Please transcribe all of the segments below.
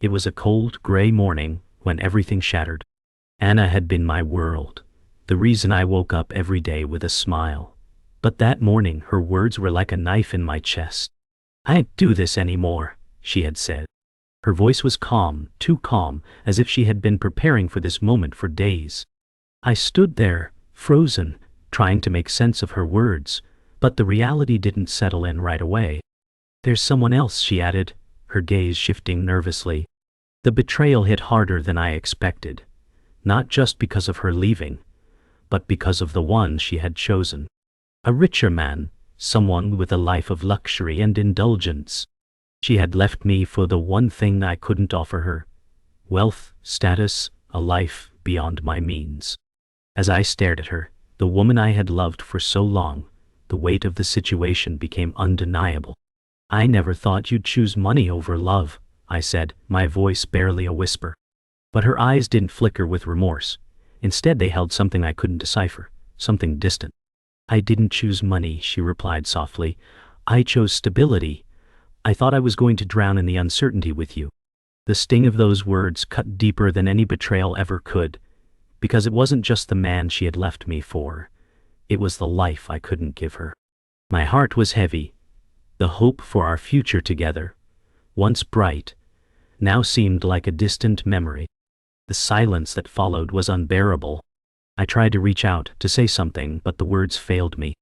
It was a cold, gray morning when everything shattered. Anna had been my world, the reason I woke up every day with a smile. But that morning her words were like a knife in my chest. "I can't do this anymore," she had said. Her voice was calm, too calm, as if she had been preparing for this moment for days. I stood there, frozen, trying to make sense of her words, but the reality didn't settle in right away. "There's someone else," she added, her gaze shifting nervously. The betrayal hit harder than I expected, not just because of her leaving, but because of the one she had chosen. A richer man, someone with a life of luxury and indulgence. She had left me for the one thing I couldn't offer her: wealth, status, a life beyond my means. As I stared at her, the woman I had loved for so long, the weight of the situation became undeniable. "I never thought you'd choose money over love," I said, my voice barely a whisper. But her eyes didn't flicker with remorse. Instead they held something I couldn't decipher, something distant. "I didn't choose money," she replied softly. "I chose stability. I thought I was going to drown in the uncertainty with you." The sting of those words cut deeper than any betrayal ever could, because it wasn't just the man she had left me for. It was the life I couldn't give her. My heart was heavy. The hope for our future together, once bright, now seemed like a distant memory. The silence that followed was unbearable. I tried to reach out, to say something, but the words failed me.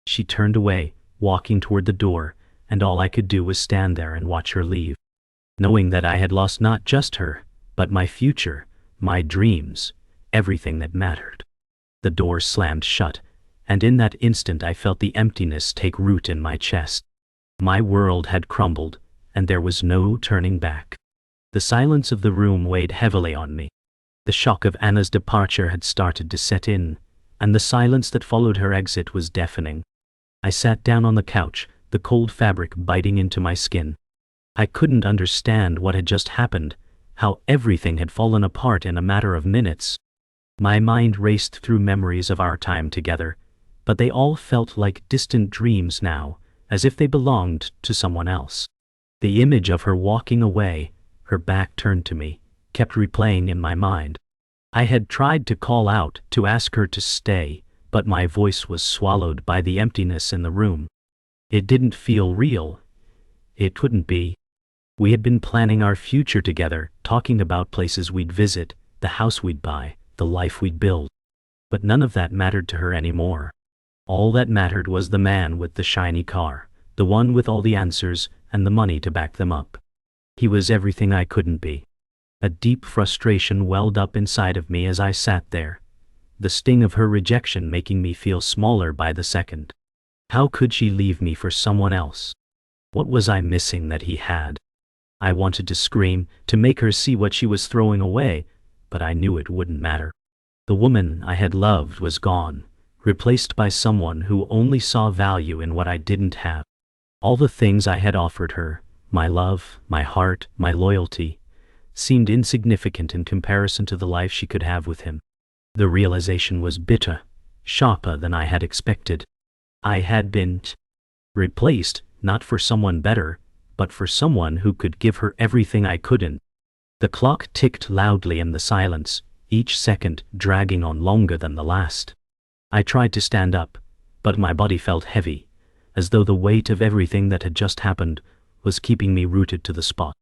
She turned away, walking toward the door, and all I could do was stand there and watch her leave, knowing that I had lost not just her, but my future, my dreams, everything that mattered. The door slammed shut, and in that instant I felt the emptiness take root in my chest. My world had crumbled, and there was no turning back. The silence of the room weighed heavily on me. The shock of Anna's departure had started to set in, and the silence that followed her exit was deafening. I sat down on the couch, the cold fabric biting into my skin. I couldn't understand what had just happened, how everything had fallen apart in a matter of minutes. My mind raced through memories of our time together, but they all felt like distant dreams now, as if they belonged to someone else. The image of her walking away, her back turned to me, kept replaying in my mind. I had tried to call out, to ask her to stay, but my voice was swallowed by the emptiness in the room. It didn't feel real. It couldn't be. We had been planning our future together, talking about places we'd visit, the house we'd buy, the life we'd build. But none of that mattered to her anymore. All that mattered was the man with the shiny car, the one with all the answers and the money to back them up. He was everything I couldn't be. A deep frustration welled up inside of me as I sat there, the sting of her rejection making me feel smaller by the second. How could she leave me for someone else? What was I missing that he had? I wanted to scream, to make her see what she was throwing away, but I knew it wouldn't matter. The woman I had loved was gone, replaced by someone who only saw value in what I didn't have. All the things I had offered her, my love, my heart, my loyalty, seemed insignificant in comparison to the life she could have with him. The realization was bitter, sharper than I had expected. I had been replaced, not for someone better, but for someone who could give her everything I couldn't. The clock ticked loudly in the silence, each second dragging on longer than the last. I tried to stand up, but my body felt heavy, as though the weight of everything that had just happened was keeping me rooted to the spot.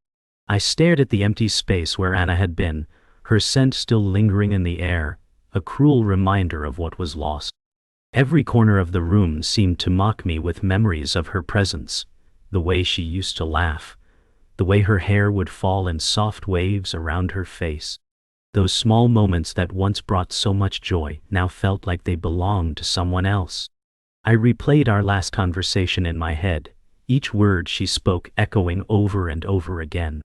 I stared at the empty space where Anna had been, her scent still lingering in the air, a cruel reminder of what was lost. Every corner of the room seemed to mock me with memories of her presence, the way she used to laugh, the way her hair would fall in soft waves around her face. Those small moments that once brought so much joy now felt like they belonged to someone else. I replayed our last conversation in my head, each word she spoke echoing over and over again.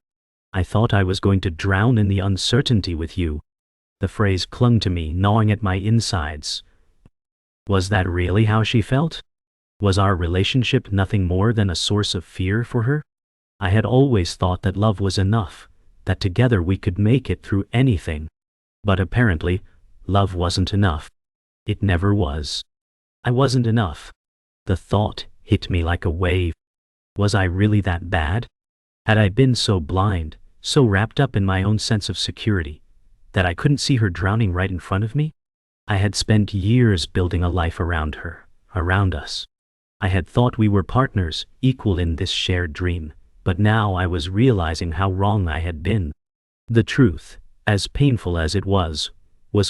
"I thought I was going to drown in the uncertainty with you." The phrase clung to me, gnawing at my insides. Was that really how she felt? Was our relationship nothing more than a source of fear for her? I had always thought that love was enough, that together we could make it through anything. But apparently, love wasn't enough. It never was. I wasn't enough. The thought hit me like a wave. Was I really that bad? Had I been so blind, so wrapped up in my own sense of security, that I couldn't see her drowning right in front of me? I had spent years building a life around her, around us. I had thought we were partners, equal in this shared dream, but now I was realizing how wrong I had been. The truth, as painful as it was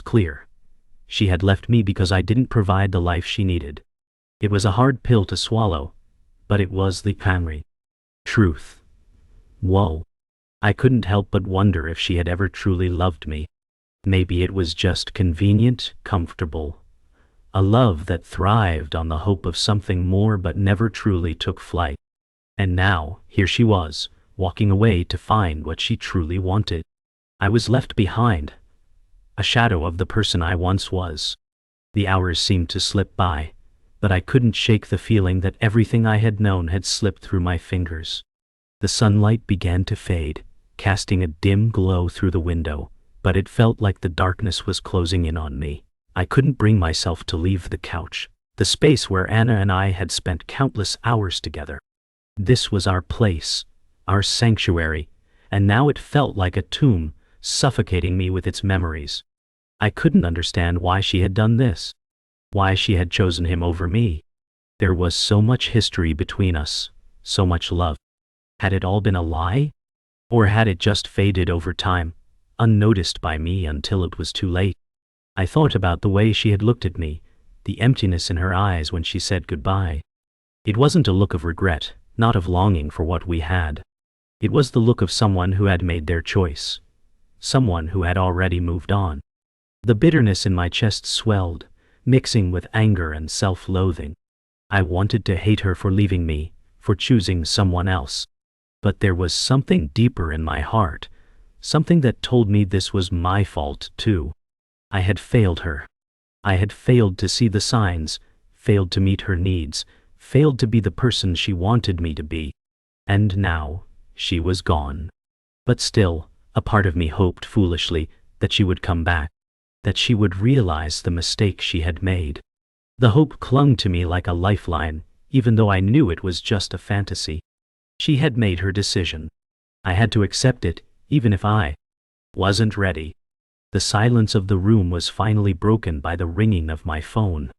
clear. She had left me because I didn't provide the life she needed. It was a hard pill to swallow, but it was the primary truth. Whoa. I couldn't help but wonder if she had ever truly loved me. Maybe it was just convenient, comfortable. A love that thrived on the hope of something more but never truly took flight. And now, here she was, walking away to find what she truly wanted. I was left behind, a shadow of the person I once was. The hours seemed to slip by, but I couldn't shake the feeling that everything I had known had slipped through my fingers. The sunlight began to fade, casting a dim glow through the window, but it felt like the darkness was closing in on me. I couldn't bring myself to leave the couch, the space where Anna and I had spent countless hours together. This was our place, our sanctuary, and now it felt like a tomb, suffocating me with its memories. I couldn't understand why she had done this, why she had chosen him over me. There was so much history between us, so much love. Had it all been a lie? Or had it just faded over time, unnoticed by me until it was too late? I thought about the way she had looked at me, the emptiness in her eyes when she said goodbye. It wasn't a look of regret, not of longing for what we had. It was the look of someone who had made their choice, someone who had already moved on. The bitterness in my chest swelled, mixing with anger and self-loathing. I wanted to hate her for leaving me, for choosing someone else. But there was something deeper in my heart, something that told me this was my fault too. I had failed her. I had failed to see the signs, failed to meet her needs, failed to be the person she wanted me to be. And now, she was gone. But still, a part of me hoped foolishly that she would come back, that she would realize the mistake she had made. The hope clung to me like a lifeline, even though I knew it was just a fantasy. She had made her decision. I had to accept it, even if I wasn't ready. The silence of the room was finally broken by the ringing of my phone.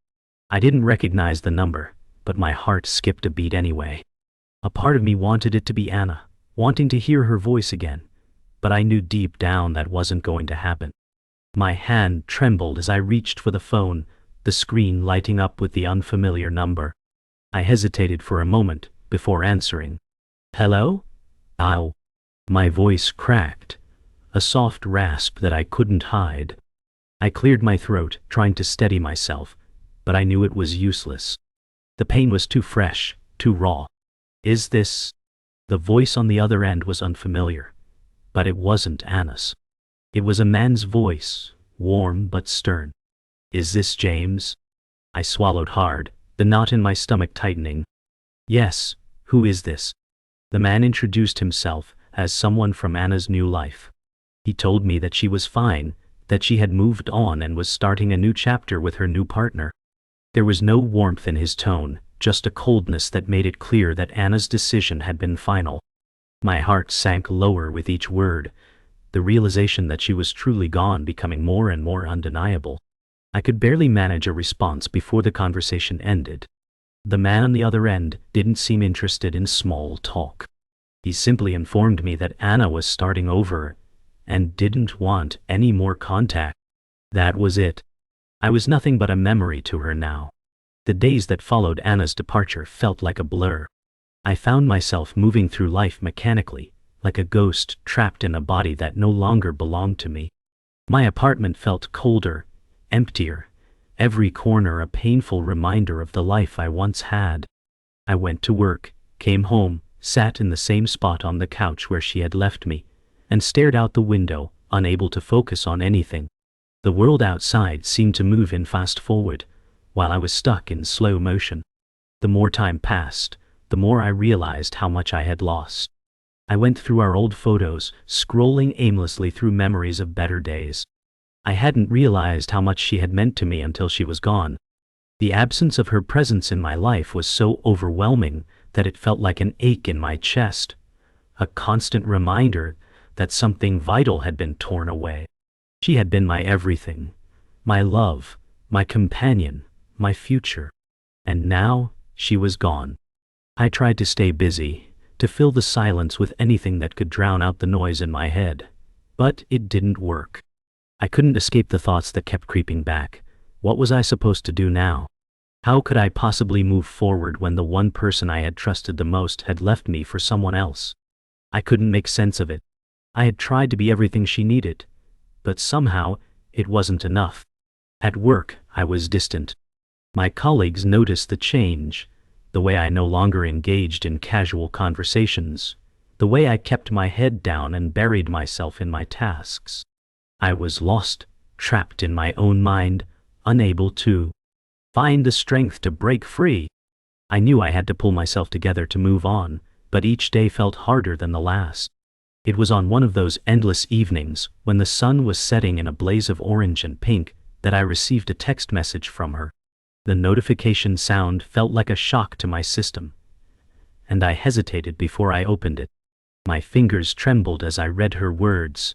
I didn't recognize the number, but my heart skipped a beat anyway. A part of me wanted it to be Anna, wanting to hear her voice again, but I knew deep down that wasn't going to happen. My hand trembled as I reached for the phone, the screen lighting up with the unfamiliar number. I hesitated for a moment before answering. Hello? Ow. My voice cracked, a soft rasp that I couldn't hide. I cleared my throat, trying to steady myself, but I knew it was useless. The pain was too fresh, too raw. Is this? The voice on the other end was unfamiliar, but it wasn't Anna's. It was a man's voice, warm but stern. Is this James? I swallowed hard, the knot in my stomach tightening. Yes, who is this? The man introduced himself as someone from Anna's new life. He told me that she was fine, that she had moved on and was starting a new chapter with her new partner. There was no warmth in his tone, just a coldness that made it clear that Anna's decision had been final. My heart sank lower with each word, the realization that she was truly gone becoming more and more undeniable. I could barely manage a response before the conversation ended. The man on the other end didn't seem interested in small talk. He simply informed me that Anna was starting over and didn't want any more contact. That was it. I was nothing but a memory to her now. The days that followed Anna's departure felt like a blur. I found myself moving through life mechanically, like a ghost trapped in a body that no longer belonged to me. My apartment felt colder, emptier, every corner a painful reminder of the life I once had. I went to work, came home, sat in the same spot on the couch where she had left me, and stared out the window, unable to focus on anything. The world outside seemed to move in fast forward, while I was stuck in slow motion. The more time passed, the more I realized how much I had lost. I went through our old photos, scrolling aimlessly through memories of better days. I hadn't realized how much she had meant to me until she was gone. The absence of her presence in my life was so overwhelming that it felt like an ache in my chest, a constant reminder that something vital had been torn away. She had been my everything, my love, my companion, my future. And now, she was gone. I tried to stay busy, to fill the silence with anything that could drown out the noise in my head. But it didn't work. I couldn't escape the thoughts that kept creeping back. What was I supposed to do now? How could I possibly move forward when the one person I had trusted the most had left me for someone else? I couldn't make sense of it. I had tried to be everything she needed, but somehow it wasn't enough. At work, I was distant. My colleagues noticed the change, the way I no longer engaged in casual conversations, the way I kept my head down and buried myself in my tasks. I was lost, trapped in my own mind, unable to find the strength to break free. I knew I had to pull myself together to move on, but each day felt harder than the last. It was on one of those endless evenings, when the sun was setting in a blaze of orange and pink, that I received a text message from her. The notification sound felt like a shock to my system, and I hesitated before I opened it. My fingers trembled as I read her words.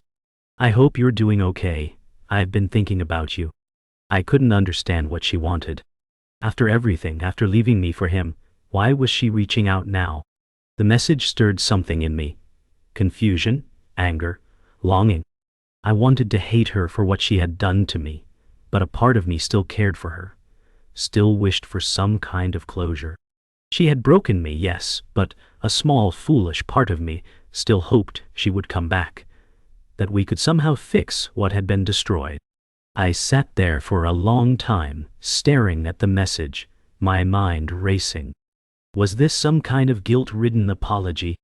"I hope you're doing okay. I've been thinking about you." I couldn't understand what she wanted. After everything, after leaving me for him, why was she reaching out now? The message stirred something in me. Confusion, anger, longing. I wanted to hate her for what she had done to me, but a part of me still cared for her, still wished for some kind of closure. She had broken me, yes, but a small, foolish part of me still hoped she would come back, that we could somehow fix what had been destroyed. I sat there for a long time, staring at the message, my mind racing. Was this some kind of guilt-ridden apology?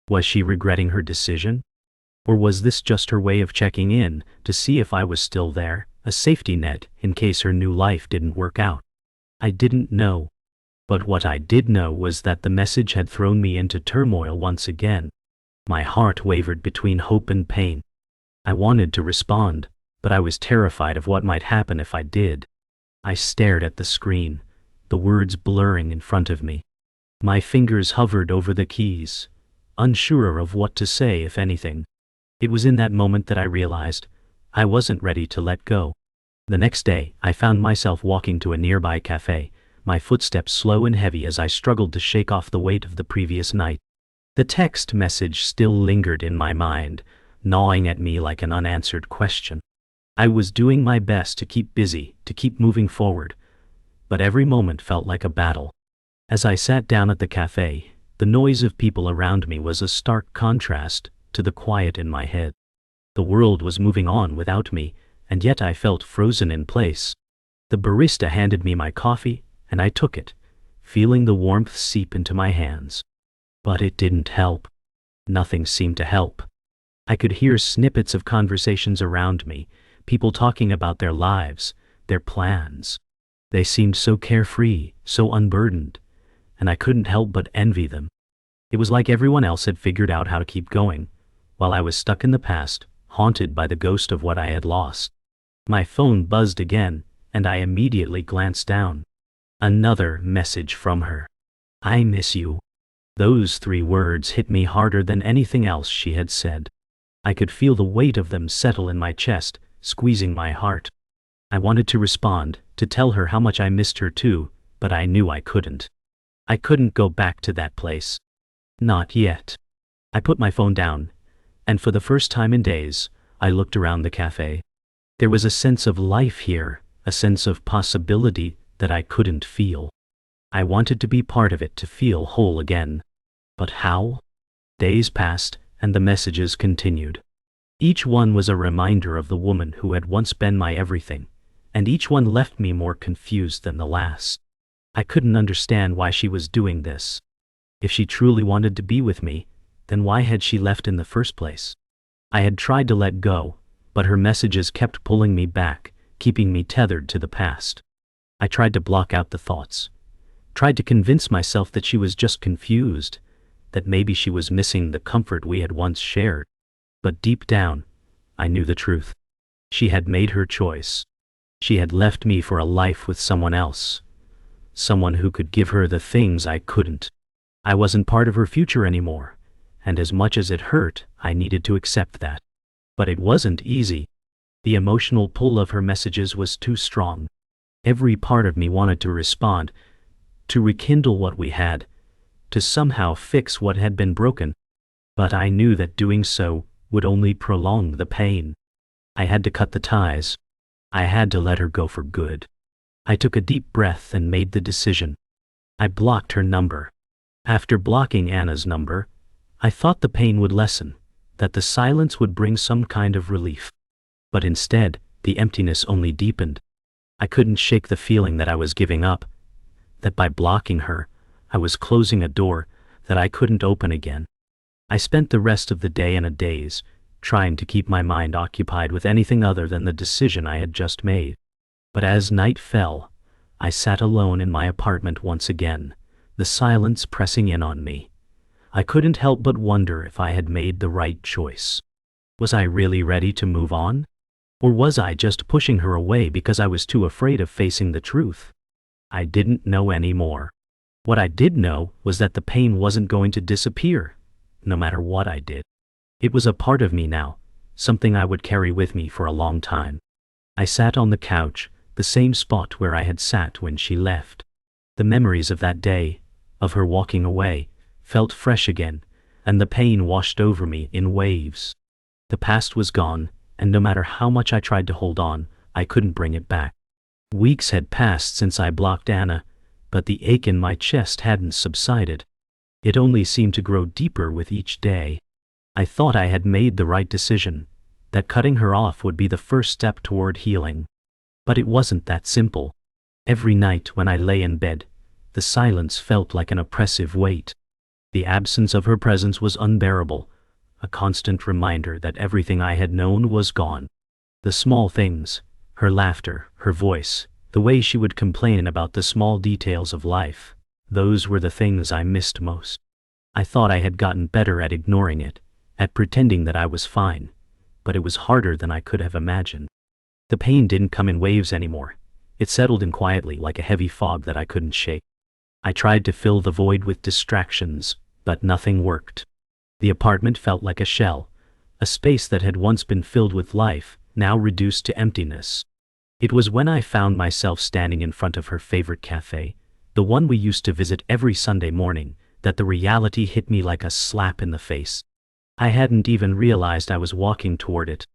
Was she regretting her decision? Or was this just her way of checking in to see if I was still there, a safety net in case her new life didn't work out? I didn't know. But what I did know was that the message had thrown me into turmoil once again. My heart wavered between hope and pain. I wanted to respond, but I was terrified of what might happen if I did. I stared at the screen, the words blurring in front of me. My fingers hovered over the keys, unsure of what to say, if anything. It was in that moment that I realized I wasn't ready to let go. The next day, I found myself walking to a nearby cafe, my footsteps slow and heavy as I struggled to shake off the weight of the previous night. The text message still lingered in my mind, gnawing at me like an unanswered question. I was doing my best to keep busy, to keep moving forward, but every moment felt like a battle. As I sat down at the cafe, the noise of people around me was a stark contrast to the quiet in my head. The world was moving on without me, and yet I felt frozen in place. The barista handed me my coffee, and I took it, feeling the warmth seep into my hands. But it didn't help. Nothing seemed to help. I could hear snippets of conversations around me, people talking about their lives, their plans. They seemed so carefree, so unburdened, and I couldn't help but envy them. It was like everyone else had figured out how to keep going, while I was stuck in the past, haunted by the ghost of what I had lost. My phone buzzed again, and I immediately glanced down. Another message from her. "I miss you." Those 3 words hit me harder than anything else she had said. I could feel the weight of them settle in my chest, squeezing my heart. I wanted to respond, to tell her how much I missed her too, but I knew I couldn't. I couldn't go back to that place. Not yet. I put my phone down, and for the first time in days, I looked around the cafe. There was a sense of life here, a sense of possibility that I couldn't feel. I wanted to be part of it, to feel whole again. But how? Days passed, and the messages continued. Each one was a reminder of the woman who had once been my everything, and each one left me more confused than the last. I couldn't understand why she was doing this. If she truly wanted to be with me, then why had she left in the first place? I had tried to let go, but her messages kept pulling me back, keeping me tethered to the past. I tried to block out the thoughts, tried to convince myself that she was just confused, that maybe she was missing the comfort we had once shared. But deep down, I knew the truth. She had made her choice. She had left me for a life with someone else, someone who could give her the things I couldn't. I wasn't part of her future anymore, and as much as it hurt, I needed to accept that. But it wasn't easy. The emotional pull of her messages was too strong. Every part of me wanted to respond, to rekindle what we had, to somehow fix what had been broken. But I knew that doing so would only prolong the pain. I had to cut the ties. I had to let her go for good. I took a deep breath and made the decision. I blocked her number. After blocking Anna's number, I thought the pain would lessen, that the silence would bring some kind of relief. But instead, the emptiness only deepened. I couldn't shake the feeling that I was giving up, that by blocking her, I was closing a door that I couldn't open again. I spent the rest of the day in a daze, trying to keep my mind occupied with anything other than the decision I had just made. But as night fell, I sat alone in my apartment once again, the silence pressing in on me. I couldn't help but wonder if I had made the right choice. Was I really ready to move on? Or was I just pushing her away because I was too afraid of facing the truth? I didn't know anymore. What I did know was that the pain wasn't going to disappear, no matter what I did. It was a part of me now, something I would carry with me for a long time. I sat on the couch, the same spot where I had sat when she left. The memories of that day, of her walking away, felt fresh again, and the pain washed over me in waves. The past was gone, and no matter how much I tried to hold on, I couldn't bring it back. Weeks had passed since I blocked Anna, but the ache in my chest hadn't subsided. It only seemed to grow deeper with each day. I thought I had made the right decision, that cutting her off would be the first step toward healing. But it wasn't that simple. Every night when I lay in bed, the silence felt like an oppressive weight. The absence of her presence was unbearable, a constant reminder that everything I had known was gone. The small things, her laughter, her voice, the way she would complain about the small details of life, those were the things I missed most. I thought I had gotten better at ignoring it, at pretending that I was fine, but it was harder than I could have imagined. The pain didn't come in waves anymore. It settled in quietly like a heavy fog that I couldn't shake. I tried to fill the void with distractions, but nothing worked. The apartment felt like a shell, a space that had once been filled with life, now reduced to emptiness. It was when I found myself standing in front of her favorite cafe, the one we used to visit every Sunday morning, that the reality hit me like a slap in the face. I hadn't even realized I was walking toward it.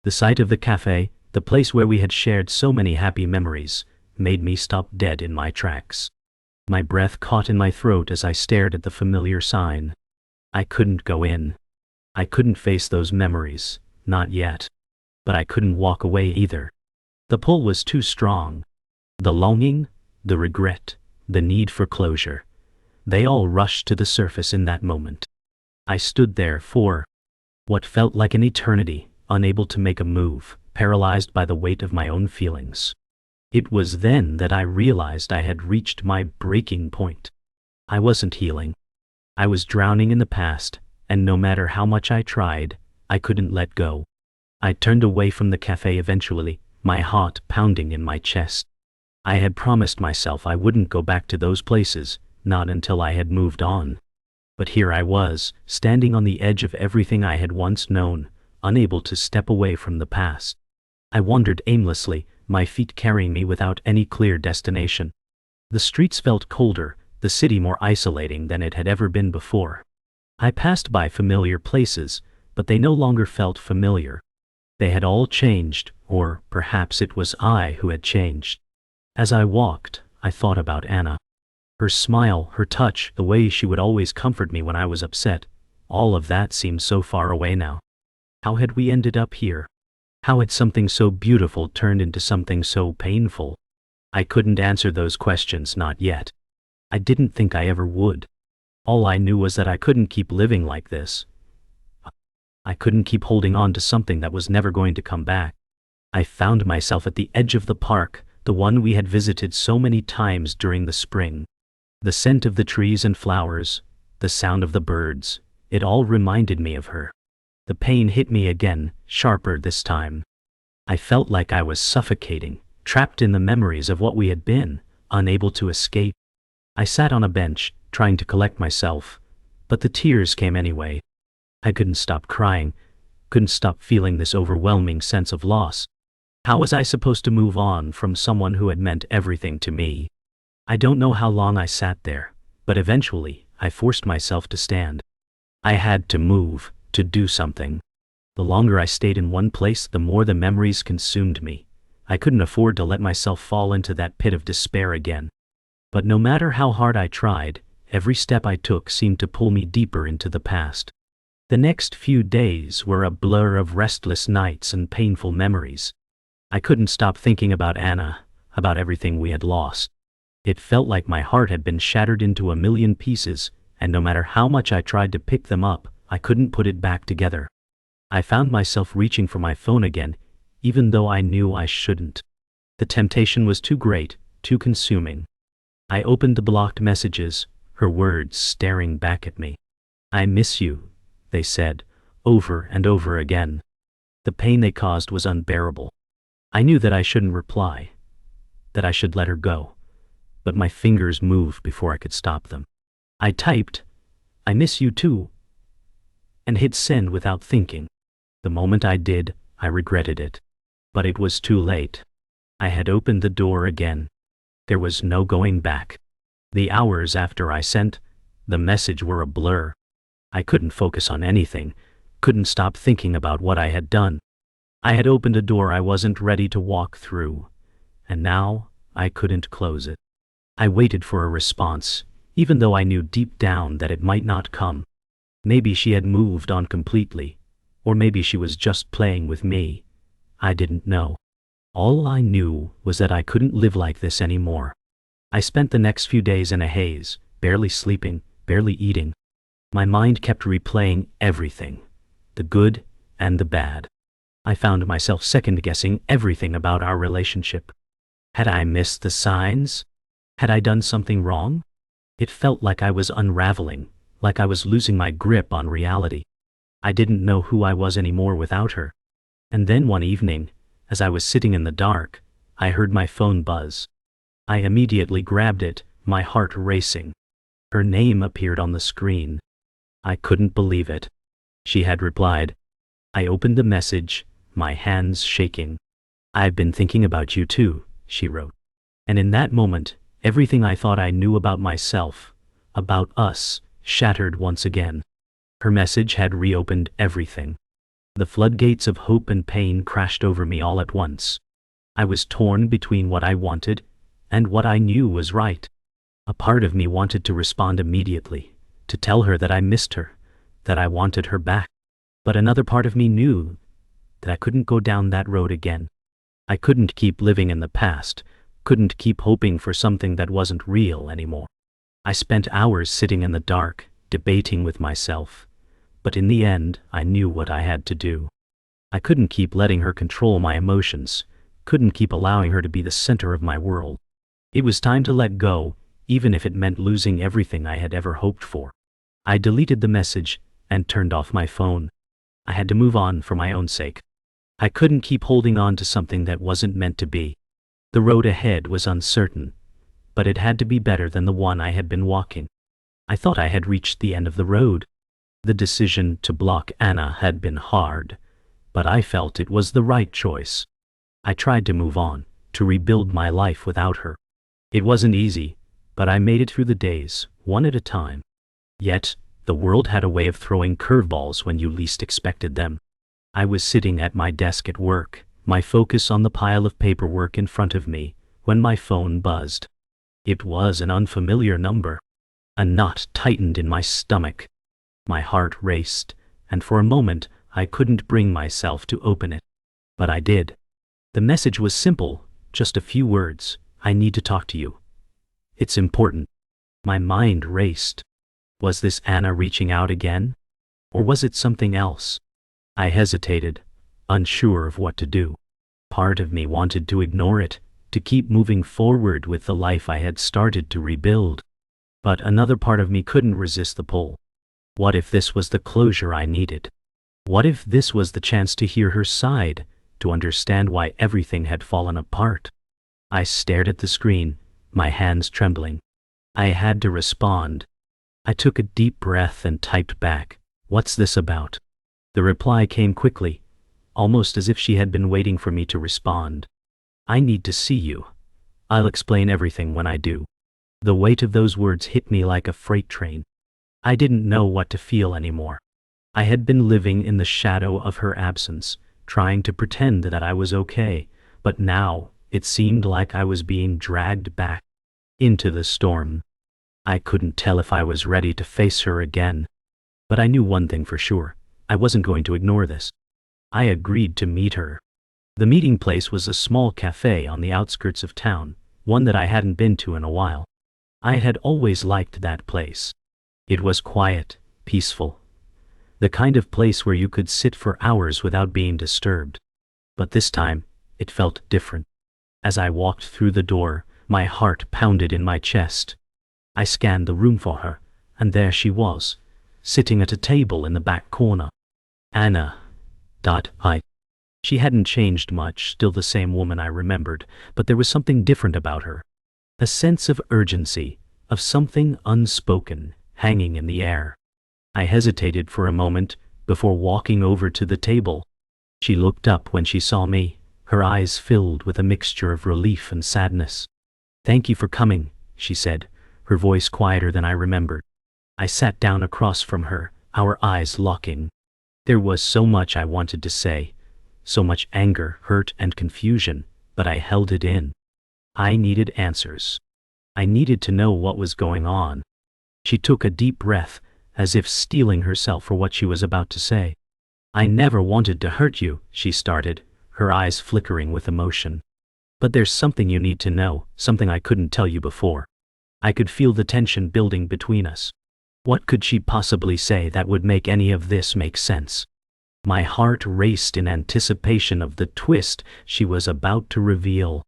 The sight of the cafe, the place where we had shared so many happy memories, made me stop dead in my tracks. My breath caught in my throat as I stared at the familiar sign. I couldn't go in. I couldn't face those memories, not yet. But I couldn't walk away either. The pull was too strong. The longing, the regret, the need for closure. They all rushed to the surface in that moment. I stood there for what felt like an eternity, unable to make a move, paralyzed by the weight of my own feelings. It was then that I realized I had reached my breaking point. I wasn't healing. I was drowning in the past, and no matter how much I tried, I couldn't let go. I turned away from the cafe eventually, my heart pounding in my chest. I had promised myself I wouldn't go back to those places, not until I had moved on. But here I was, standing on the edge of everything I had once known, unable to step away from the past. I wandered aimlessly, my feet carrying me without any clear destination. The streets felt colder, the city more isolating than it had ever been before. I passed by familiar places, but they no longer felt familiar. They had all changed, or perhaps it was I who had changed. As I walked, I thought about Anna. Her smile, her touch, the way she would always comfort me when I was upset, all of that seemed so far away now. How had we ended up here? How had something so beautiful turned into something so painful? I couldn't answer those questions, not yet. I didn't think I ever would. All I knew was that I couldn't keep living like this. I couldn't keep holding on to something that was never going to come back. I found myself at the edge of the park, the one we had visited so many times during the spring. The scent of the trees and flowers, the sound of the birds, it all reminded me of her. The pain hit me again, sharper this time. I felt like I was suffocating, trapped in the memories of what we had been, unable to escape. I sat on a bench, trying to collect myself, but the tears came anyway. I couldn't stop crying, couldn't stop feeling this overwhelming sense of loss. How was I supposed to move on from someone who had meant everything to me? I don't know how long I sat there, but eventually, I forced myself to stand. I had to move, to do something. The longer I stayed in one place, the more the memories consumed me. I couldn't afford to let myself fall into that pit of despair again. But no matter how hard I tried, every step I took seemed to pull me deeper into the past. The next few days were a blur of restless nights and painful memories. I couldn't stop thinking about Anna, about everything we had lost. It felt like my heart had been shattered into a million pieces, and no matter how much I tried to pick them up, I couldn't put it back together. I found myself reaching for my phone again, even though I knew I shouldn't. The temptation was too great, too consuming. I opened the blocked messages, her words staring back at me. "I miss you," they said, over and over again. The pain they caused was unbearable. I knew that I shouldn't reply, that I should let her go, but my fingers moved before I could stop them. I typed, "I miss you too," and hit send without thinking. The moment I did, I regretted it. But it was too late. I had opened the door again. There was no going back. The hours after I sent the message were a blur. I couldn't focus on anything, couldn't stop thinking about what I had done. I had opened a door I wasn't ready to walk through, and now I couldn't close it. I waited for a response, even though I knew deep down that it might not come. Maybe she had moved on completely, or maybe she was just playing with me. I didn't know. All I knew was that I couldn't live like this anymore. I spent the next few days in a haze, barely sleeping, barely eating. My mind kept replaying everything, the good and the bad. I found myself second-guessing everything about our relationship. Had I missed the signs? Had I done something wrong? It felt like I was unraveling, like I was losing my grip on reality. I didn't know who I was anymore without her. And then one evening, as I was sitting in the dark, I heard my phone buzz. I immediately grabbed it, my heart racing. Her name appeared on the screen. I couldn't believe it. She had replied. I opened the message, my hands shaking. "I've been thinking about you too," she wrote. And in that moment, everything I thought I knew about myself, about us, shattered once again. Her message had reopened everything. The floodgates of hope and pain crashed over me all at once. I was torn between what I wanted and what I knew was right. A part of me wanted to respond immediately, to tell her that I missed her, that I wanted her back. But another part of me knew that I couldn't go down that road again. I couldn't keep living in the past, couldn't keep hoping for something that wasn't real anymore. I spent hours sitting in the dark, debating with myself. But in the end, I knew what I had to do. I couldn't keep letting her control my emotions, couldn't keep allowing her to be the center of my world. It was time to let go, even if it meant losing everything I had ever hoped for. I deleted the message and turned off my phone. I had to move on for my own sake. I couldn't keep holding on to something that wasn't meant to be. The road ahead was uncertain, but it had to be better than the one I had been walking. I thought I had reached the end of the road. The decision to block Anna had been hard, but I felt it was the right choice. I tried to move on, to rebuild my life without her. It wasn't easy, but I made it through the days, one at a time. Yet, the world had a way of throwing curveballs when you least expected them. I was sitting at my desk at work, my focus on the pile of paperwork in front of me, when my phone buzzed. It was an unfamiliar number. A knot tightened in my stomach. My heart raced, and for a moment I couldn't bring myself to open it. But I did. The message was simple, just a few words. "I need to talk to you. It's important." My mind raced. Was this Anna reaching out again? Or was it something else? I hesitated, unsure of what to do. Part of me wanted to ignore it, to keep moving forward with the life I had started to rebuild. But another part of me couldn't resist the pull. What if this was the closure I needed? What if this was the chance to hear her side, to understand why everything had fallen apart? I stared at the screen, my hands trembling. I had to respond. I took a deep breath and typed back, What's this about? The reply came quickly, almost as if she had been waiting for me to respond. I need to see you. I'll explain everything when I do. The weight of those words hit me like a freight train. I didn't know what to feel anymore. I had been living in the shadow of her absence, trying to pretend that I was okay, but now it seemed like I was being dragged back into the storm. I couldn't tell if I was ready to face her again. But I knew one thing for sure. I wasn't going to ignore this. I agreed to meet her. The meeting place was a small cafe on the outskirts of town, one that I hadn't been to in a while. I had always liked that place. It was quiet, peaceful. The kind of place where you could sit for hours without being disturbed. But this time, it felt different. As I walked through the door, my heart pounded in my chest. I scanned the room for her, and there she was, sitting at a table in the back corner. Anna. I. She hadn't changed much, still the same woman I remembered, but there was something different about her. A sense of urgency, of something unspoken, hanging in the air. I hesitated for a moment before walking over to the table. She looked up when she saw me, her eyes filled with a mixture of relief and sadness. "Thank you for coming," she said, her voice quieter than I remembered. I sat down across from her, our eyes locking. There was so much I wanted to say, so much anger, hurt, and confusion, but I held it in. I needed answers. I needed to know what was going on. She took a deep breath, as if steeling herself for what she was about to say. "I never wanted to hurt you," she started, her eyes flickering with emotion. "But there's something you need to know, something I couldn't tell you before." I could feel the tension building between us. What could she possibly say that would make any of this make sense? My heart raced in anticipation of the twist she was about to reveal.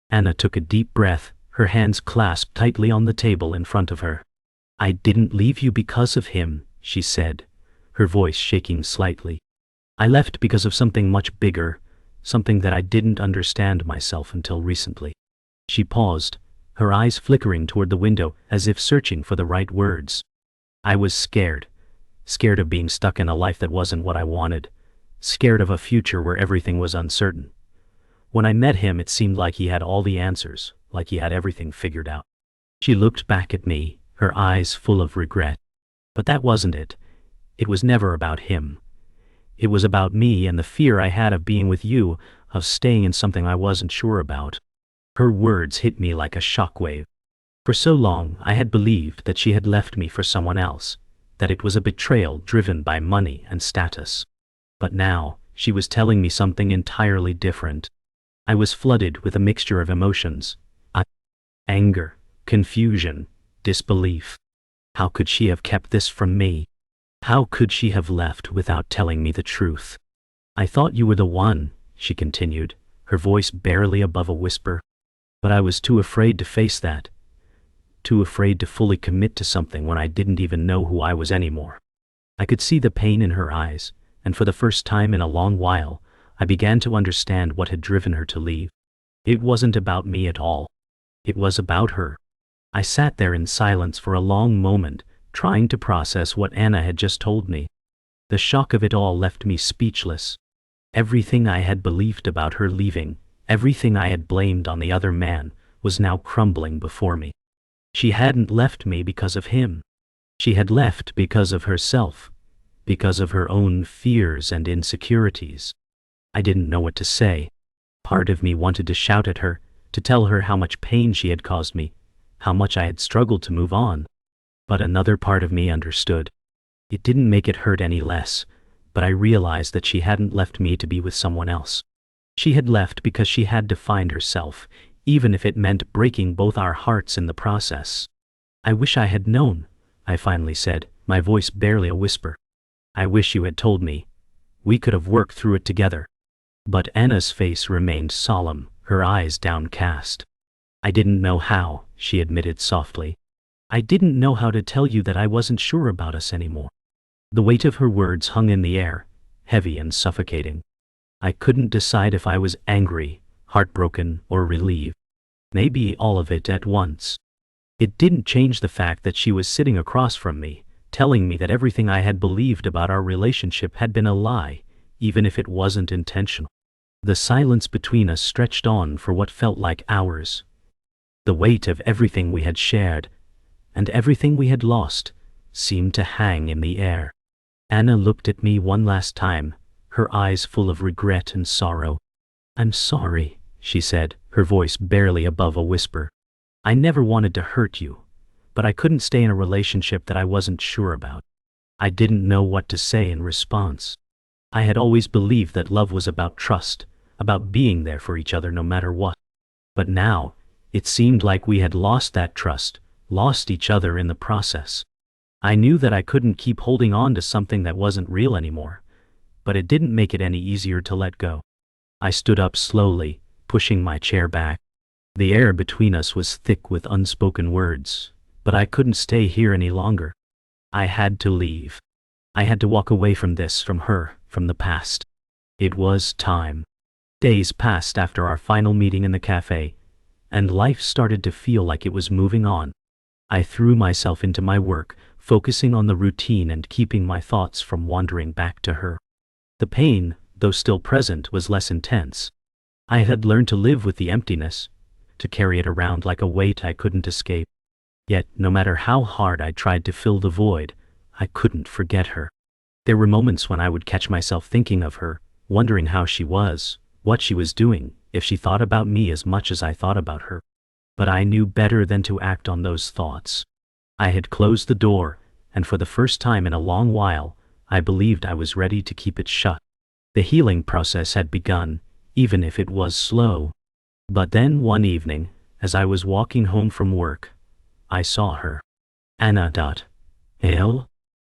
Anna took a deep breath, her hands clasped tightly on the table in front of her. "I didn't leave you because of him," she said, her voice shaking slightly. "I left because of something much bigger, something that I didn't understand myself until recently." She paused, her eyes flickering toward the window as if searching for the right words. I was scared of being stuck in a life that wasn't what I wanted, scared of a future where everything was uncertain. When I met him, it seemed like he had all the answers, like he had everything figured out. She looked back at me, her eyes full of regret. But that wasn't it. It was never about him. It was about me and the fear I had of being with you, of staying in something I wasn't sure about. Her words hit me like a shockwave. For so long, I had believed that she had left me for someone else, that it was a betrayal driven by money and status. But now, she was telling me something entirely different. I was flooded with a mixture of emotions. Anger, confusion, disbelief. How could she have kept this from me? How could she have left without telling me the truth? "I thought you were the one," she continued, her voice barely above a whisper. But I was too afraid to face that. Too afraid to fully commit to something when I didn't even know who I was anymore. I could see the pain in her eyes, and for the first time in a long while, I began to understand what had driven her to leave. It wasn't about me at all. It was about her. I sat there in silence for a long moment, trying to process what Anna had just told me. The shock of it all left me speechless. Everything I had believed about her leaving, everything I had blamed on the other man, was now crumbling before me. She hadn't left me because of him. She had left because of herself, because of her own fears and insecurities. I didn't know what to say. Part of me wanted to shout at her, to tell her how much pain she had caused me, how much I had struggled to move on. But another part of me understood. It didn't make it hurt any less, but I realized that she hadn't left me to be with someone else. She had left because she had to find herself, even if it meant breaking both our hearts in the process. "I wish I had known," I finally said, my voice barely a whisper. "I wish you had told me. We could have worked through it together." But Anna's face remained solemn, her eyes downcast. "I didn't know how," she admitted softly. "I didn't know how to tell you that I wasn't sure about us anymore." The weight of her words hung in the air, heavy and suffocating. I couldn't decide if I was angry, heartbroken, or relieved. Maybe all of it at once. It didn't change the fact that she was sitting across from me, telling me that everything I had believed about our relationship had been a lie, even if it wasn't intentional. The silence between us stretched on for what felt like hours. The weight of everything we had shared, and everything we had lost, seemed to hang in the air. Anna looked at me one last time, her eyes full of regret and sorrow. "I'm sorry," she said, her voice barely above a whisper. "I never wanted to hurt you, but I couldn't stay in a relationship that I wasn't sure about." I didn't know what to say in response. I had always believed that love was about trust, about being there for each other no matter what. But now, it seemed like we had lost that trust, lost each other in the process. I knew that I couldn't keep holding on to something that wasn't real anymore, but it didn't make it any easier to let go. I stood up slowly, pushing my chair back. The air between us was thick with unspoken words, but I couldn't stay here any longer. I had to leave. I had to walk away from this, from her, from the past. It was time. Days passed after our final meeting in the cafe, and life started to feel like it was moving on. I threw myself into my work, focusing on the routine and keeping my thoughts from wandering back to her. The pain, though still present, was less intense. I had learned to live with the emptiness, to carry it around like a weight I couldn't escape. Yet, no matter how hard I tried to fill the void, I couldn't forget her. There were moments when I would catch myself thinking of her, wondering how she was, what she was doing, if she thought about me as much as I thought about her. But I knew better than to act on those thoughts. I had closed the door, and for the first time in a long while, I believed I was ready to keep it shut. The healing process had begun, even if it was slow. But then one evening, as I was walking home from work, I saw her. Anna. Elle?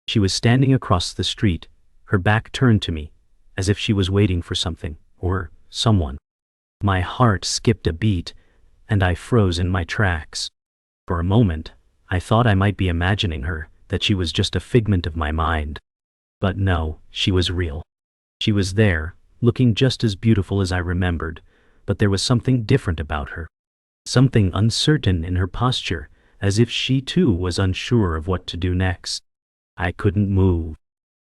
She was standing across the street, her back turned to me, as if she was waiting for something, or someone. My heart skipped a beat, and I froze in my tracks. For a moment, I thought I might be imagining her, that she was just a figment of my mind. But no, she was real. She was there, looking just as beautiful as I remembered, but there was something different about her. Something uncertain in her posture, as if she too was unsure of what to do next. I couldn't move.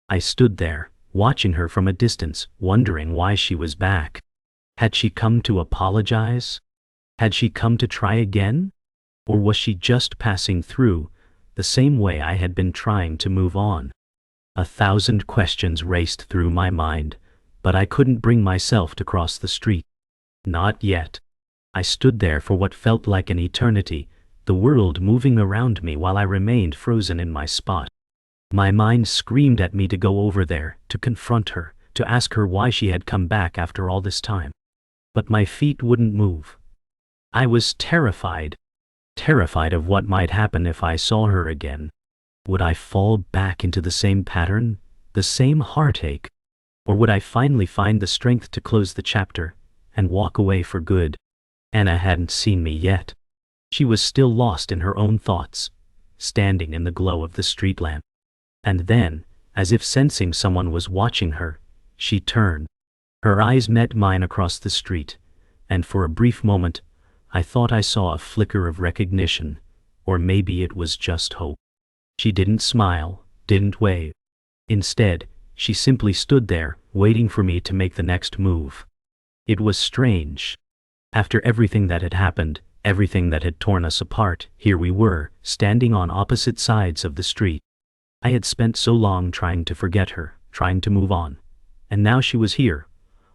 I stood there, watching her from a distance, wondering why she was back. Had she come to apologize? Had she come to try again? Or was she just passing through, the same way I had been trying to move on? 1,000 questions raced through my mind, but I couldn't bring myself to cross the street. Not yet. I stood there for what felt like an eternity, the world moving around me while I remained frozen in my spot. My mind screamed at me to go over there, to confront her, to ask her why she had come back after all this time. But my feet wouldn't move. I was terrified. Terrified of what might happen if I saw her again. Would I fall back into the same pattern, the same heartache? Or would I finally find the strength to close the chapter and walk away for good? Anna hadn't seen me yet. She was still lost in her own thoughts, standing in the glow of the street lamp. And then, as if sensing someone was watching her, she turned. Her eyes met mine across the street, and for a brief moment, I thought I saw a flicker of recognition, or maybe it was just hope. She didn't smile, didn't wave. Instead, she simply stood there, waiting for me to make the next move. It was strange. After everything that had happened, everything that had torn us apart, here we were, standing on opposite sides of the street. I had spent so long trying to forget her, trying to move on, and now she was here,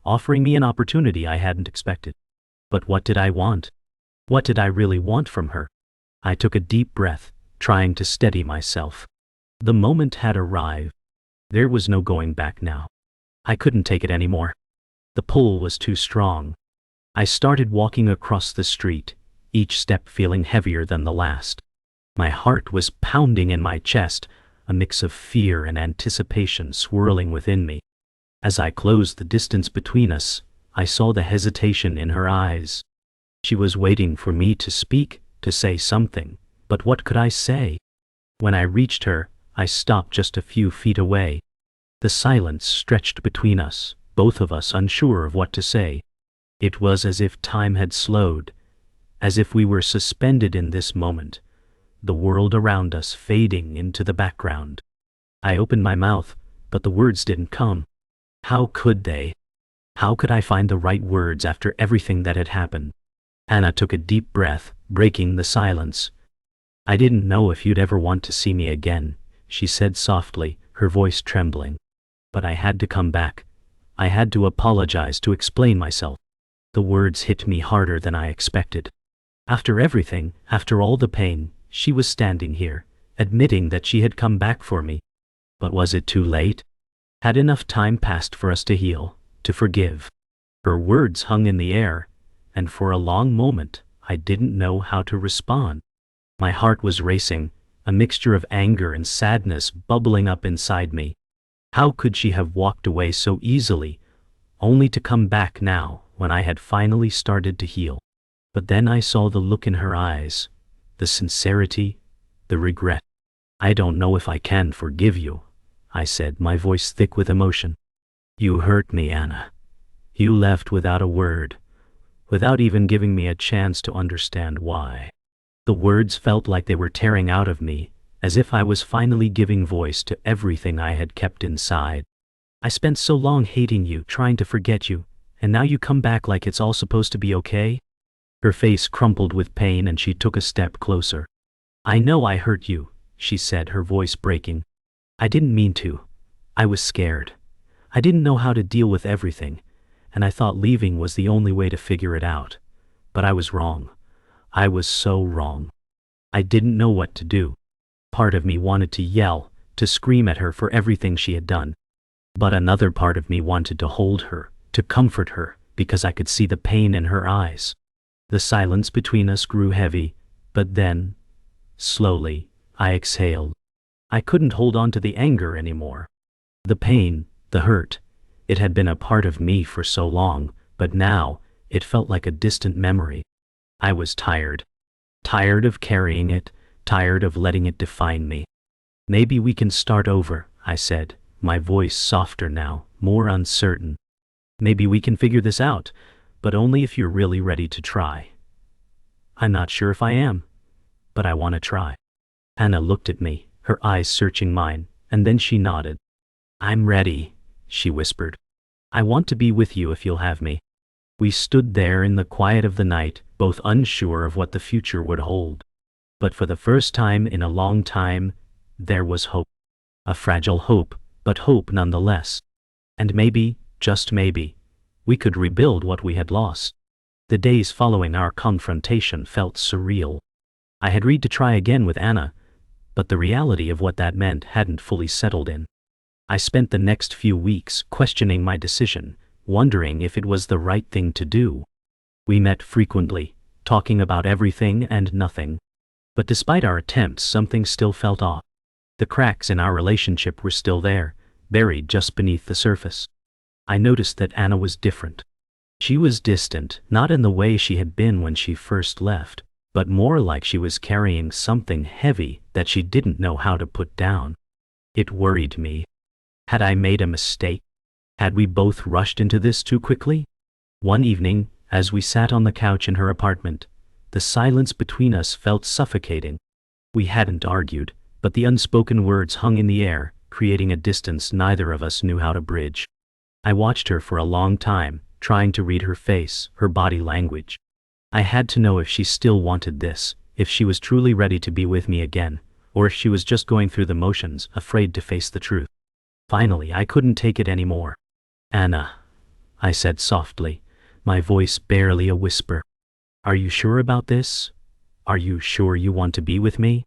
offering me an opportunity I hadn't expected. But what did I want? What did I really want from her? I took a deep breath, trying to steady myself. The moment had arrived. There was no going back now. I couldn't take it anymore. The pull was too strong. I started walking across the street, each step feeling heavier than the last. My heart was pounding in my chest, a mix of fear and anticipation swirling within me. As I closed the distance between us, I saw the hesitation in her eyes. She was waiting for me to speak, to say something, but what could I say? When I reached her, I stopped just a few feet away. The silence stretched between us, both of us unsure of what to say. It was as if time had slowed, as if we were suspended in this moment, the world around us fading into the background. I opened my mouth, but the words didn't come. How could they? How could I find the right words after everything that had happened? Anna took a deep breath, breaking the silence. "I didn't know if you'd ever want to see me again," she said softly, her voice trembling. "But I had to come back. I had to apologize, to explain myself." The words hit me harder than I expected. After everything, after all the pain, she was standing here, admitting that she had come back for me. But was it too late? Had enough time passed for us to heal, to forgive? Her words hung in the air, and for a long moment, I didn't know how to respond. My heart was racing, a mixture of anger and sadness bubbling up inside me. How could she have walked away so easily, only to come back now, when I had finally started to heal? But then I saw the look in her eyes, the sincerity, the regret. "I don't know if I can forgive you," I said, my voice thick with emotion. "You hurt me, Anna. You left without a word, without even giving me a chance to understand why." The words felt like they were tearing out of me, as if I was finally giving voice to everything I had kept inside. "I spent so long hating you, trying to forget you, and now you come back like it's all supposed to be okay?" Her face crumpled with pain and she took a step closer. "I know I hurt you," she said, her voice breaking. "I didn't mean to. I was scared. I didn't know how to deal with everything, and I thought leaving was the only way to figure it out. But I was wrong. I was so wrong. I didn't know what to do." Part of me wanted to yell, to scream at her for everything she had done. But another part of me wanted to hold her, to comfort her, because I could see the pain in her eyes. The silence between us grew heavy, but then, slowly, I exhaled. I couldn't hold on to the anger anymore. The pain, the hurt, it had been a part of me for so long, but now, it felt like a distant memory. I was tired. Tired of carrying it, tired of letting it define me. "Maybe we can start over," I said, my voice softer now, more uncertain. "Maybe we can figure this out, but only if you're really ready to try." "I'm not sure if I am, but I want to try." Anna looked at me, her eyes searching mine, and then she nodded. "I'm ready," she whispered. "I want to be with you if you'll have me." We stood there in the quiet of the night, both unsure of what the future would hold. But for the first time in a long time, there was hope. A fragile hope, but hope nonetheless. And maybe, just maybe, we could rebuild what we had lost. The days following our confrontation felt surreal. I had agreed to try again with Anna, but the reality of what that meant hadn't fully settled in. I spent the next few weeks questioning my decision, wondering if it was the right thing to do. We met frequently, talking about everything and nothing. But despite our attempts, something still felt off. The cracks in our relationship were still there, buried just beneath the surface. I noticed that Anna was different. She was distant, not in the way she had been when she first left, but more like she was carrying something heavy that she didn't know how to put down. It worried me. Had I made a mistake? Had we both rushed into this too quickly? One evening, as we sat on the couch in her apartment, the silence between us felt suffocating. We hadn't argued, but the unspoken words hung in the air, creating a distance neither of us knew how to bridge. I watched her for a long time, trying to read her face, her body language. I had to know if she still wanted this, if she was truly ready to be with me again, or if she was just going through the motions, afraid to face the truth. Finally, I couldn't take it anymore. "Anna," I said softly, my voice barely a whisper. "Are you sure about this? Are you sure you want to be with me?"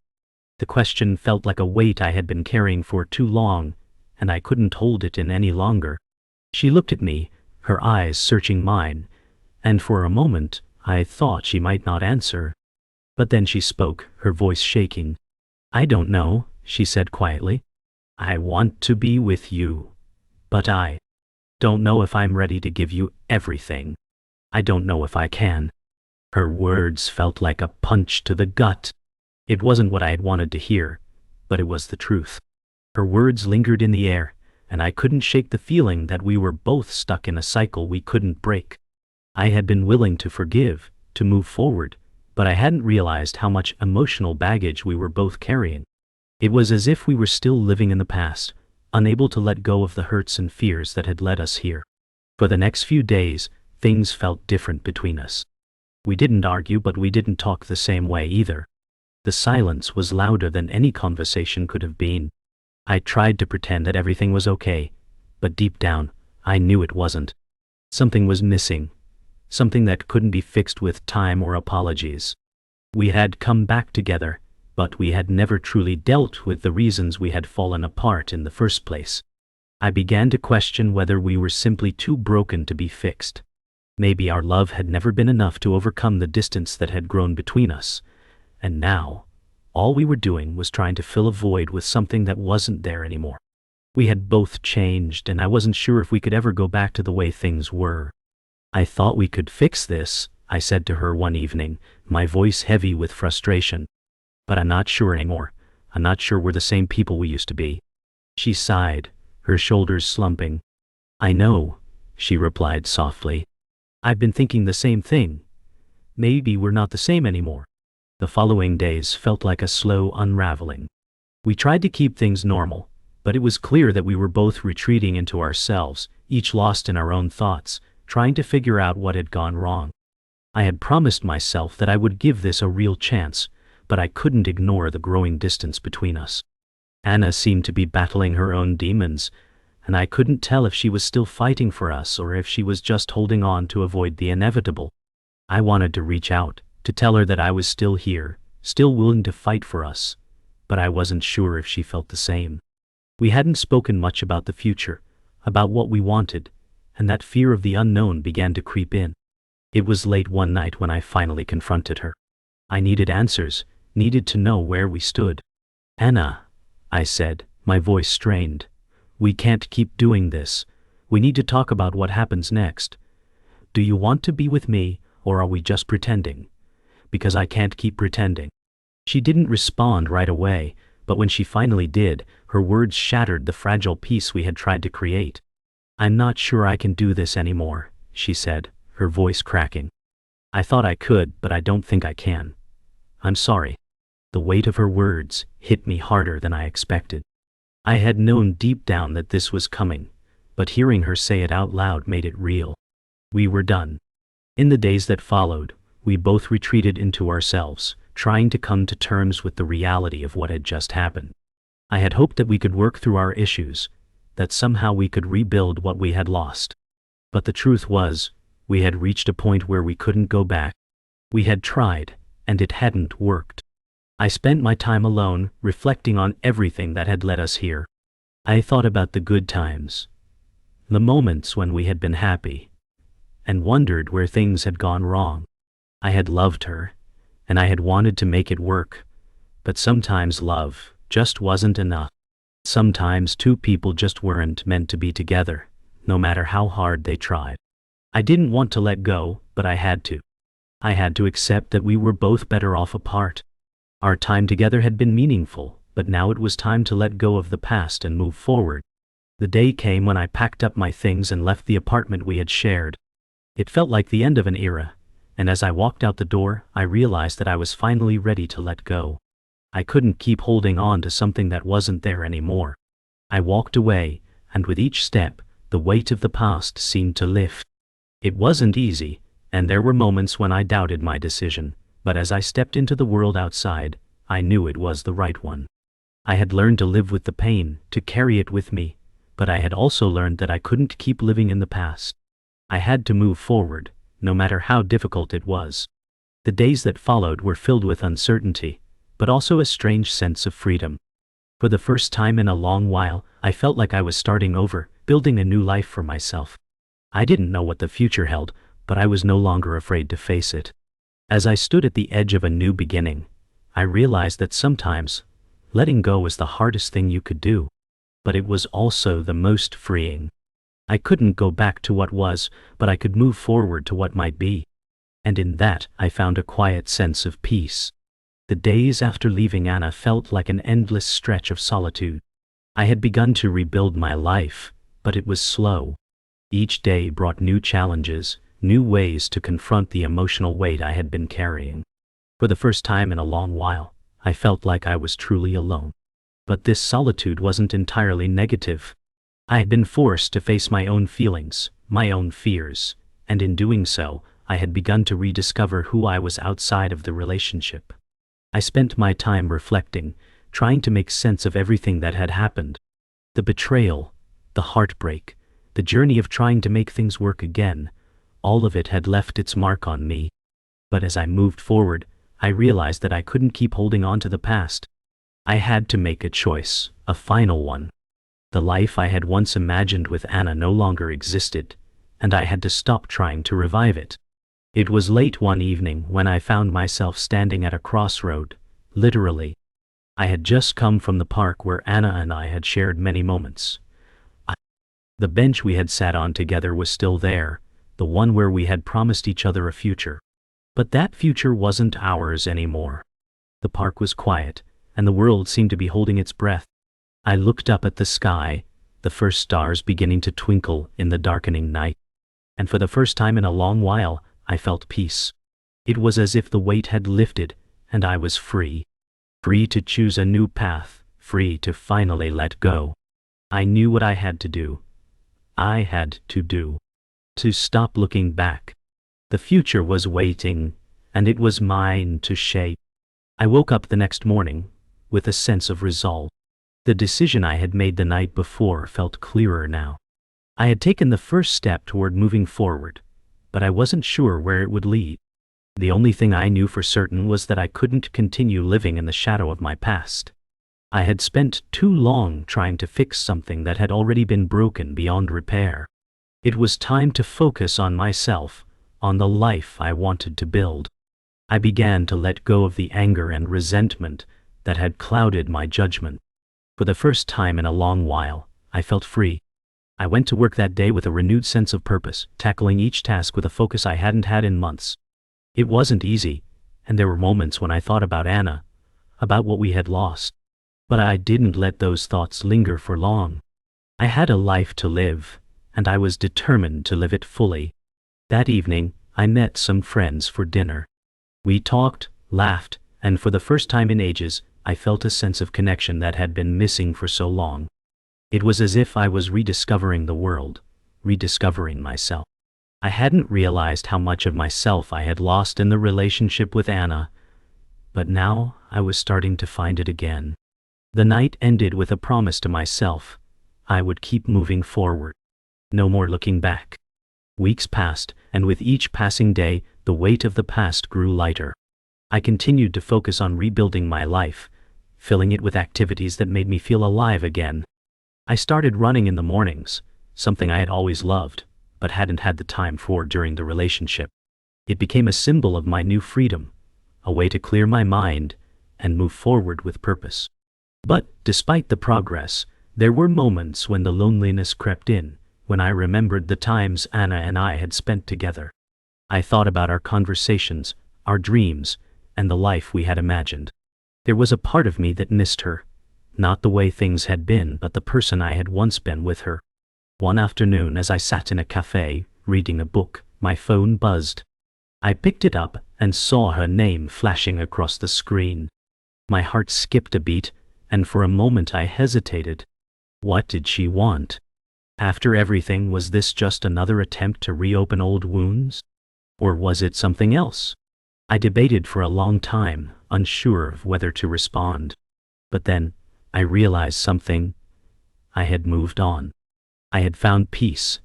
The question felt like a weight I had been carrying for too long, and I couldn't hold it in any longer. She looked at me, her eyes searching mine, and for a moment, I thought she might not answer. But then she spoke, her voice shaking. "I don't know," she said quietly. "I want to be with you, but I don't know if I'm ready to give you everything. I don't know if I can." Her words felt like a punch to the gut. It wasn't what I had wanted to hear, but it was the truth. Her words lingered in the air, and I couldn't shake the feeling that we were both stuck in a cycle we couldn't break. I had been willing to forgive, to move forward, but I hadn't realized how much emotional baggage we were both carrying. It was as if we were still living in the past, unable to let go of the hurts and fears that had led us here. For the next few days, things felt different between us. We didn't argue, but we didn't talk the same way either. The silence was louder than any conversation could have been. I tried to pretend that everything was okay, but deep down, I knew it wasn't. Something was missing, something that couldn't be fixed with time or apologies. We had come back together, but we had never truly dealt with the reasons we had fallen apart in the first place. I began to question whether we were simply too broken to be fixed. Maybe our love had never been enough to overcome the distance that had grown between us, and now, all we were doing was trying to fill a void with something that wasn't there anymore. We had both changed, and I wasn't sure if we could ever go back to the way things were. "I thought we could fix this," I said to her one evening, my voice heavy with frustration. "But I'm not sure anymore. I'm not sure we're the same people we used to be." She sighed, her shoulders slumping. "I know," she replied softly. "I've been thinking the same thing. Maybe we're not the same anymore." The following days felt like a slow unraveling. We tried to keep things normal, but it was clear that we were both retreating into ourselves, each lost in our own thoughts, trying to figure out what had gone wrong. I had promised myself that I would give this a real chance, but I couldn't ignore the growing distance between us. Anna seemed to be battling her own demons, and I couldn't tell if she was still fighting for us or if she was just holding on to avoid the inevitable. I wanted to reach out, to tell her that I was still here, still willing to fight for us, but I wasn't sure if she felt the same. We hadn't spoken much about the future, about what we wanted, and that fear of the unknown began to creep in. It was late one night when I finally confronted her. I needed answers, needed to know where we stood. "Anna," I said, my voice strained, "we can't keep doing this. We need to talk about what happens next. Do you want to be with me, or are we just pretending? Because I can't keep pretending." She didn't respond right away, but when she finally did, her words shattered the fragile peace we had tried to create. "I'm not sure I can do this anymore," she said, her voice cracking. "I thought I could, but I don't think I can. I'm sorry." The weight of her words hit me harder than I expected. I had known deep down that this was coming, but hearing her say it out loud made it real. We were done. In the days that followed, we both retreated into ourselves, trying to come to terms with the reality of what had just happened. I had hoped that we could work through our issues, that somehow we could rebuild what we had lost. But the truth was, we had reached a point where we couldn't go back. We had tried, and it hadn't worked. I spent my time alone, reflecting on everything that had led us here. I thought about the good times, the moments when we had been happy, and wondered where things had gone wrong. I had loved her, and I had wanted to make it work, but sometimes love just wasn't enough. Sometimes two people just weren't meant to be together, no matter how hard they tried. I didn't want to let go, but I had to. I had to accept that we were both better off apart. Our time together had been meaningful, but now it was time to let go of the past and move forward. The day came when I packed up my things and left the apartment we had shared. It felt like the end of an era, and as I walked out the door, I realized that I was finally ready to let go. I couldn't keep holding on to something that wasn't there anymore. I walked away, and with each step, the weight of the past seemed to lift. It wasn't easy, and there were moments when I doubted my decision, but as I stepped into the world outside, I knew it was the right one. I had learned to live with the pain, to carry it with me, but I had also learned that I couldn't keep living in the past. I had to move forward, no matter how difficult it was. The days that followed were filled with uncertainty, but also a strange sense of freedom. For the first time in a long while, I felt like I was starting over, building a new life for myself. I didn't know what the future held, but I was no longer afraid to face it. As I stood at the edge of a new beginning, I realized that sometimes, letting go was the hardest thing you could do, but it was also the most freeing. I couldn't go back to what was, but I could move forward to what might be. And in that, I found a quiet sense of peace. The days after leaving Anna felt like an endless stretch of solitude. I had begun to rebuild my life, but it was slow. Each day brought new challenges, new ways to confront the emotional weight I had been carrying. For the first time in a long while, I felt like I was truly alone. But this solitude wasn't entirely negative. I had been forced to face my own feelings, my own fears, and in doing so, I had begun to rediscover who I was outside of the relationship. I spent my time reflecting, trying to make sense of everything that had happened. The betrayal, the heartbreak, the journey of trying to make things work again, all of it had left its mark on me. But as I moved forward, I realized that I couldn't keep holding on to the past. I had to make a choice, a final one. The life I had once imagined with Anna no longer existed, and I had to stop trying to revive it. It was late one evening when I found myself standing at a crossroad, literally. I had just come from the park where Anna and I had shared many moments. The bench we had sat on together was still there, the one where we had promised each other a future. But that future wasn't ours anymore. The park was quiet, and the world seemed to be holding its breath. I looked up at the sky, the first stars beginning to twinkle in the darkening night. And for the first time in a long while, I felt peace. It was as if the weight had lifted, and I was free. Free to choose a new path, free to finally let go. I knew what I had to do. I had to do. To stop looking back. The future was waiting, and it was mine to shape. I woke up the next morning with a sense of resolve. The decision I had made the night before felt clearer now. I had taken the first step toward moving forward, but I wasn't sure where it would lead. The only thing I knew for certain was that I couldn't continue living in the shadow of my past. I had spent too long trying to fix something that had already been broken beyond repair. It was time to focus on myself, on the life I wanted to build. I began to let go of the anger and resentment that had clouded my judgment. For the first time in a long while, I felt free. I went to work that day with a renewed sense of purpose, tackling each task with a focus I hadn't had in months. It wasn't easy, and there were moments when I thought about Anna, about what we had lost. But I didn't let those thoughts linger for long. I had a life to live, and I was determined to live it fully. That evening, I met some friends for dinner. We talked, laughed, and for the first time in ages, I felt a sense of connection that had been missing for so long. It was as if I was rediscovering the world, rediscovering myself. I hadn't realized how much of myself I had lost in the relationship with Anna, but now I was starting to find it again. The night ended with a promise to myself. I would keep moving forward. No more looking back. Weeks passed, and with each passing day, the weight of the past grew lighter. I continued to focus on rebuilding my life, filling it with activities that made me feel alive again. I started running in the mornings, something I had always loved, but hadn't had the time for during the relationship. It became a symbol of my new freedom, a way to clear my mind and move forward with purpose. But despite the progress, there were moments when the loneliness crept in, when I remembered the times Anna and I had spent together. I thought about our conversations, our dreams, and the life we had imagined. There was a part of me that missed her, not the way things had been, but the person I had once been with her. One afternoon, as I sat in a cafe, reading a book, my phone buzzed. I picked it up and saw her name flashing across the screen. My heart skipped a beat, and for a moment I hesitated. What did she want? After everything, was this just another attempt to reopen old wounds? Or was it something else? I debated for a long time, unsure of whether to respond. But then, I realized something. I had moved on. I had found peace,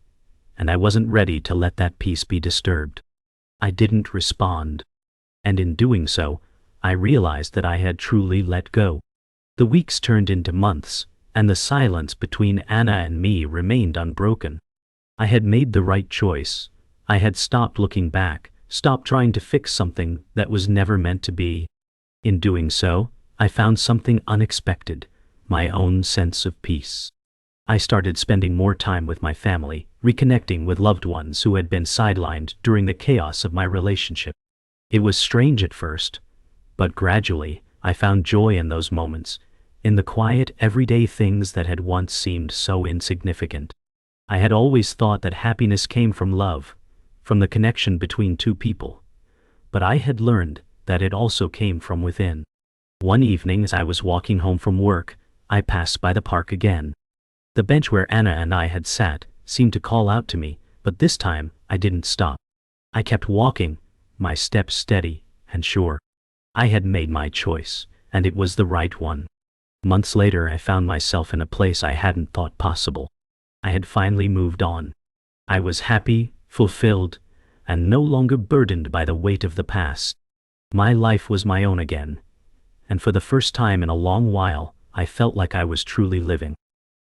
and I wasn't ready to let that peace be disturbed. I didn't respond. And in doing so, I realized that I had truly let go. The weeks turned into months, and the silence between Anna and me remained unbroken. I had made the right choice. I had stopped looking back, stopped trying to fix something that was never meant to be. In doing so, I found something unexpected, my own sense of peace. I started spending more time with my family, reconnecting with loved ones who had been sidelined during the chaos of my relationship. It was strange at first, but gradually, I found joy in those moments, in the quiet, everyday things that had once seemed so insignificant. I had always thought that happiness came from love, from the connection between two people. But I had learned that it also came from within. One evening as I was walking home from work, I passed by the park again. The bench where Anna and I had sat seemed to call out to me, but this time I didn't stop. I kept walking, my steps steady and sure. I had made my choice, and it was the right one. Months later I found myself in a place I hadn't thought possible. I had finally moved on. I was happy, fulfilled, and no longer burdened by the weight of the past. My life was my own again, and for the first time in a long while, I felt like I was truly living.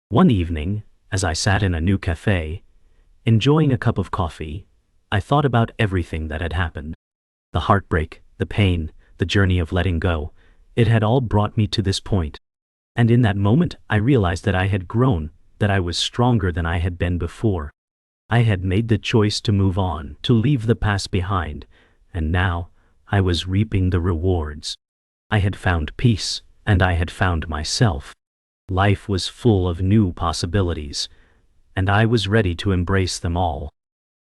One evening, as I sat in a new cafe, enjoying a cup of coffee, I thought about everything that had happened. The heartbreak, the pain, the journey of letting go, it had all brought me to this point. And in that moment, I realized that I had grown, that I was stronger than I had been before. I had made the choice to move on, to leave the past behind, and now I was reaping the rewards. I had found peace, and I had found myself. Life was full of new possibilities, and I was ready to embrace them all.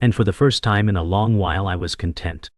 And for the first time in a long while I was content.